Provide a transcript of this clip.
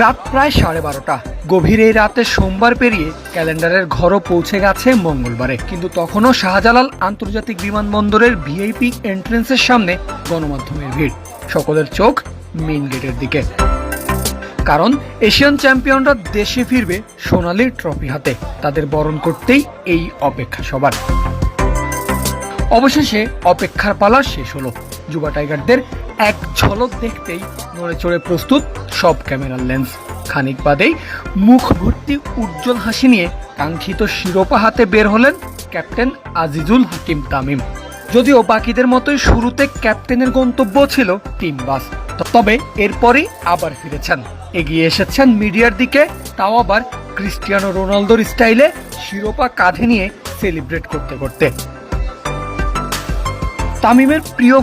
রাত প্রায় 12:30। গভীর এই রাতে সোমবার পেরিয়ে ক্যালেন্ডারের ঘরও পৌঁছে গেছে মঙ্গলবারে, কিন্তু তখনও শাহজালাল আন্তর্জাতিক বিমানবন্দরের ভিআইপি এন্ট্রেন্সের সামনে গণমাধ্যমের ভিড়। সকলের চোখ মেইন গেটের দিকে, কারণ এশিয়ান চ্যাম্পিয়নরা দেশে ফিরবে সোনালী ট্রফি হাতে। তাদের বরণ করতেই এই অপেক্ষা সবার। অবশেষে অপেক্ষার পালা শেষ হলো। যুবা টাইগারদের এক ঝলক দেখতেই নড়ে চড়ে প্রস্তুত সব ক্যামেরার লেন্স। খানিক বাদেই মুখ ভর্তি উজ্জ্বল হাসি নিয়ে কাঙ্ক্ষিত শিরোপা হাতে বের হলেন ক্যাপ্টেন আজিজুল হাকিম তামিম। যদিও বাকিদের মতোই শুরুতে ক্যাপ্টেনের গন্তব্য ছিল টিম বাস, তবে এরপরই আবার ফিরেছেন, এগিয়ে এসেছেন মিডিয়ার দিকে, তাও আবার ক্রিস্টিয়ানো রোনালদোর স্টাইলে শিরোপা কাঁধে নিয়ে সেলিব্রেট করতে করতে। তামিমের প্রিয়